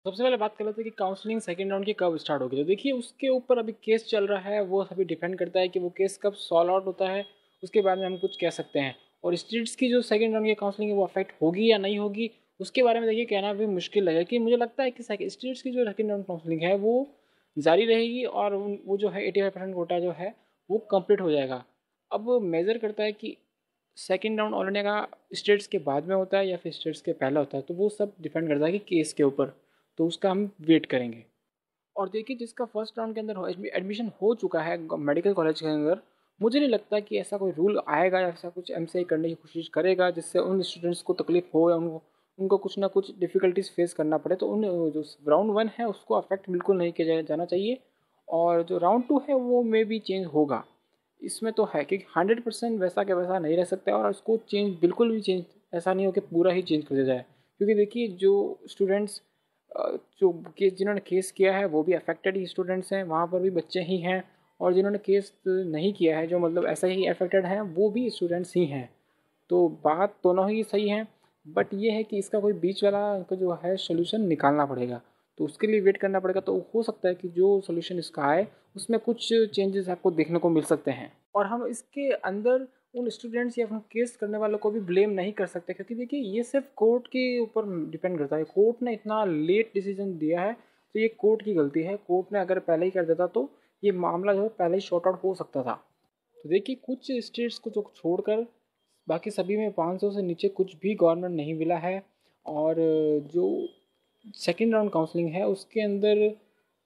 सबसे पहले बात कर लेते हैं कि काउंसलिंग सेकंड राउंड की कब स्टार्ट होगी। तो देखिए उसके ऊपर अभी केस चल रहा है, वो अभी डिपेंड करता है कि वो केस कब सॉल्व आउट होता है, उसके बाद में हम कुछ कह सकते हैं। और स्टेट्स की जो सेकंड राउंड की काउंसलिंग है वो अफेक्ट होगी या नहीं होगी, उसके बारे में देखिए कहना भी मुश्किल लगेगा। कि मुझे लगता है कि स्टेट्स की जो सेकंड राउंड काउंसलिंग है वो जारी रहेगी और वो जो है 85% कोटा जो है वो कंप्लीट हो जाएगा। अब मेज़र करता है कि सेकंड राउंड ऑल इंडिया का स्टेट्स के बाद में होता है या फिर स्टेट्स के पहला होता है, तो वो सब डिपेंड करता है कि केस के ऊपर। तो उसका हम वेट करेंगे। और देखिए जिसका फर्स्ट राउंड के अंदर एडमिशन हो चुका है मेडिकल कॉलेज के अंदर, मुझे नहीं लगता कि ऐसा कोई रूल आएगा या ऐसा कुछ एमसीआई करने की कोशिश करेगा जिससे उन स्टूडेंट्स को तकलीफ हो या उनको कुछ ना कुछ डिफ़िकल्टीज फेस करना पड़े। तो उन जो राउंड वन है उसको अफेक्ट बिल्कुल नहीं किया जाना चाहिए। और जो राउंड टू है वो मे भी चेंज होगा। इसमें तो है कि 100% वैसा के वैसा नहीं रह सकता और उसको चेंज बिल्कुल भी चेंज ऐसा नहीं हो कि पूरा ही चेंज कर दिया जाए। क्योंकि देखिए जो स्टूडेंट्स जो केस जिन्होंने केस किया है वो भी अफेक्टेड ही स्टूडेंट्स हैं, वहाँ पर भी बच्चे ही हैं। और जिन्होंने केस नहीं किया है जो मतलब ऐसा ही अफेक्टेड हैं वो भी स्टूडेंट्स ही हैं। तो बात दोनों ही सही हैं। बट ये है कि इसका कोई बीच वाला को जो है सोल्यूशन निकालना पड़ेगा। तो उसके लिए वेट करना पड़ेगा। तो हो सकता है कि जो सोल्यूशन इसका आए उसमें कुछ चेंजेस आपको देखने को मिल सकते हैं। और हम इसके अंदर उन स्टूडेंट्स या फिर केस करने वालों को भी ब्लेम नहीं कर सकते, क्योंकि देखिए ये सिर्फ कोर्ट के ऊपर डिपेंड करता है। कोर्ट ने इतना लेट डिसीजन दिया है तो ये कोर्ट की गलती है। कोर्ट ने अगर पहले ही कर देता तो ये मामला जो है पहले ही शॉर्ट आउट हो सकता था। तो देखिए कुछ स्टेट्स को जो छोड़कर बाकी सभी में 500 से नीचे कुछ भी गवर्नमेंट नहीं मिला है। और जो सेकेंड राउंड काउंसलिंग है उसके अंदर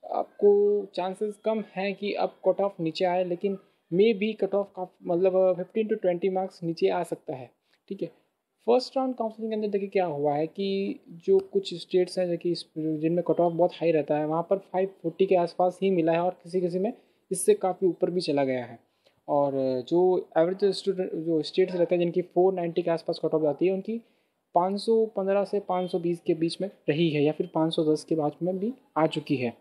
आपको चांसेस कम हैं कि अब कट ऑफ नीचे आए, लेकिन मे भी कट ऑफ का मतलब 15 to 20 मार्क्स नीचे आ सकता है। ठीक है। फर्स्ट राउंड काउंसलिंग के अंदर देखिए क्या हुआ है कि जो कुछ स्टेट्स हैं देखिए जिनमें कट ऑफ बहुत हाई रहता है वहाँ पर 540 के आसपास ही मिला है और किसी किसी में इससे काफ़ी ऊपर भी चला गया है। और जो एवरेज स्टूडेंट जो स्टेट्स रहते हैं जिनकी 490 के आसपास कट ऑफ जाती है उनकी 515 से 520 के बीच में रही है या फिर 510 के बाद में भी आ चुकी है।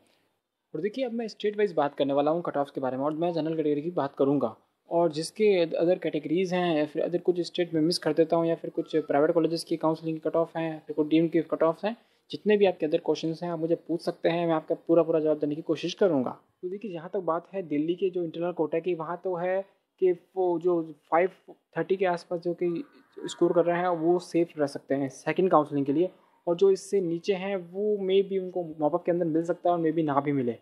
और देखिए अब मैं स्टेट वाइज बात करने वाला हूँ कट ऑफ के बारे में, और मैं जनरल कैटेगरी की बात करूँगा। और जिसके अदर कैटेगरीज़ हैं या फिर अदर कुछ स्टेट में मिस कर देता हूँ या फिर कुछ प्राइवेट कॉलेजेस की काउंसलिंग कट ऑफ हैं या फिर कुछ डीम के कट ऑफ हैं, जितने भी आपके अदर क्वेश्चन हैं आप मुझे पूछ सकते हैं, मैं आपका पूरा पूरा जवाब देने की कोशिश करूँगा। तो देखिए जहाँ तक बात है दिल्ली के जो इंटरनल कोटा की, वहाँ तो है कि वो जो 530 के आसपास जो कि स्कोर कर रहे हैं वो सेफ रह सकते हैं सेकंड काउंसलिंग के लिए। और जो इससे नीचे हैं वो मे भी उनको मॉपअप के अंदर मिल सकता है और मे भी ना भी मिले।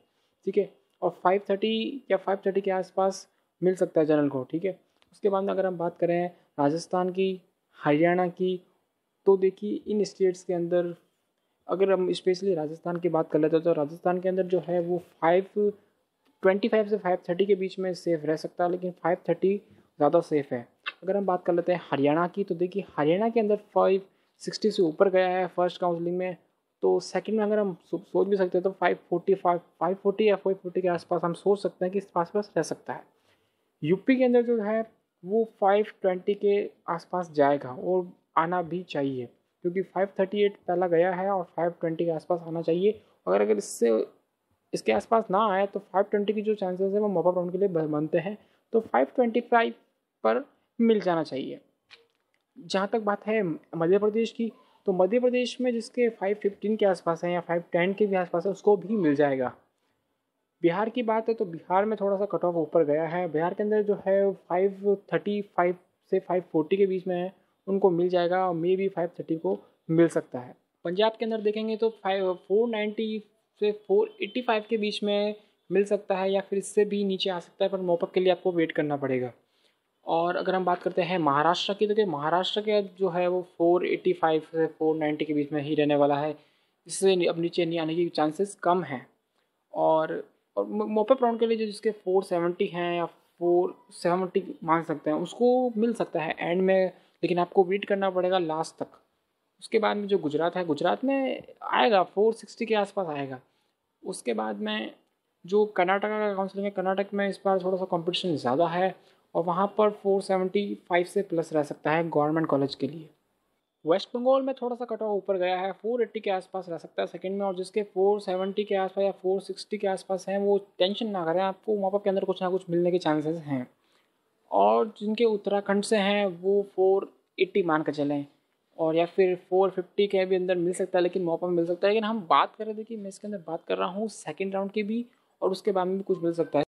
ठीक है। और 530 या 530 के आसपास मिल सकता है जनरल को। ठीक है। उसके बाद में अगर हम बात करें राजस्थान की, हरियाणा की, तो देखिए इन स्टेट्स के अंदर अगर हम स्पेशली राजस्थान की बात कर लेते हैं तो राजस्थान के अंदर जो है वो 525 से 530 के बीच में सेफ़ रह सकता है, लेकिन 530 ज़्यादा सेफ़ है। अगर हम बात कर लेते हैं हरियाणा की, तो देखिए हरियाणा के अंदर 560 से ऊपर गया है फर्स्ट काउंसलिंग में। तो सेकंड में अगर हम सोच भी सकते हैं तो 540 या 540 के आसपास हम सोच सकते हैं कि इस आसपास रह सकता है। यूपी के अंदर जो है वो 520 के आसपास जाएगा और आना भी चाहिए, क्योंकि 538 पहला गया है और 520 के आसपास आना चाहिए। अगर अगर इससे इसके आसपास ना आए तो 520 की जो चांसेस है वो मॉपअप राउंड के लिए बनते हैं। तो 525 पर मिल जाना चाहिए। जहाँ तक बात है मध्य प्रदेश की, तो मध्य प्रदेश में जिसके 515 के आसपास है या 510 के भी आसपास है उसको भी मिल जाएगा। बिहार की बात है तो बिहार में थोड़ा सा कट ऑफ ऊपर गया है। बिहार के अंदर जो है 535 से 540 के बीच में है, उनको मिल जाएगा और मे भी 530 को मिल सकता है। पंजाब के अंदर देखेंगे तो 490 से 485 के बीच में मिल सकता है या फिर इससे भी नीचे आ सकता है, पर मॉपअप के लिए आपको वेट करना पड़ेगा। और अगर हम बात करते हैं महाराष्ट्र की, तो कि महाराष्ट्र के जो है वो 485 से 490 के बीच में ही रहने वाला है। इससे अब नीचे नहीं आने की चांसेस कम हैं। और मॉपअप राउंड के लिए जो जिसके 470 हैं या 470 मान सकते हैं उसको मिल सकता है एंड में, लेकिन आपको वेट करना पड़ेगा लास्ट तक। उसके बाद में जो गुजरात है, गुजरात में आएगा 460 के आसपास आएगा। उसके बाद में जो कर्नाटका का काउंसलिंग है, कर्नाटक में इस बार थोड़ा सा कंपटीशन ज़्यादा है और वहाँ पर 475 से प्लस रह सकता है गवर्नमेंट कॉलेज के लिए। वेस्ट बंगाल में थोड़ा सा कट ऑफ ऊपर गया है, 480 के आसपास रह सकता है सेकंड में। और जिसके 470 के आसपास या 460 के आसपास हैं वो टेंशन ना करें, आपको मॉपअप के अंदर कुछ ना कुछ मिलने के चांसेस हैं। और जिनके उत्तराखंड से हैं वो 480 मान कर चलें। और या फिर 450 के भी अंदर मिल सकता है, लेकिन मौका मिल सकता है। लेकिन हम बात कर रहे थे कि मैं इसके अंदर बात कर रहा हूँ सेकेंड राउंड की भी, और उसके बाद में भी कुछ मिल सकता है।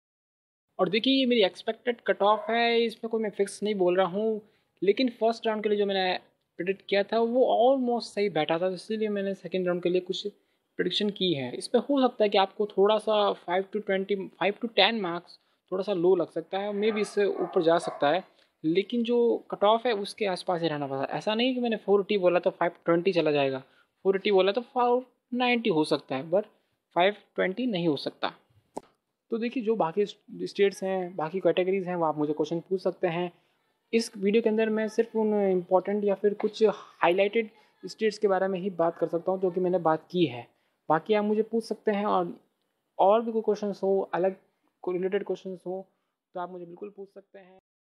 और देखिए ये मेरी एक्सपेक्टेड कट ऑफ है, इसमें कोई मैं फिक्स नहीं बोल रहा हूँ, लेकिन फर्स्ट राउंड के लिए जो मैंने प्रिडिक्ट किया था वो ऑलमोस्ट सही बैठा था, इसीलिए मैंने सेकेंड राउंड के लिए कुछ प्रिडिक्शन की है। इस पर हो सकता है कि आपको थोड़ा सा 5 to 10 मार्क्स थोड़ा सा लो लग सकता है, मे भी इससे ऊपर जा सकता है, लेकिन जो कट ऑफ है उसके आसपास ही रहना पड़ता है। ऐसा नहीं कि मैंने 480 बोला तो 520 चला जाएगा, 480 बोला तो 490 हो सकता है, बट 520 नहीं हो सकता। तो देखिए जो बाकी स्टेट्स हैं, बाकी कैटेगरीज हैं, वो आप मुझे क्वेश्चन पूछ सकते हैं। इस वीडियो के अंदर मैं सिर्फ उन इम्पॉर्टेंट या फिर कुछ हाईलाइटेड स्टेट्स के बारे में ही बात कर सकता हूँ जो कि मैंने बात की है। बाकी आप मुझे पूछ सकते हैं, और भी कोई क्वेश्चंस हो, अलग कोई रिलेटेड क्वेश्चंस हो तो आप मुझे बिल्कुल पूछ सकते हैं।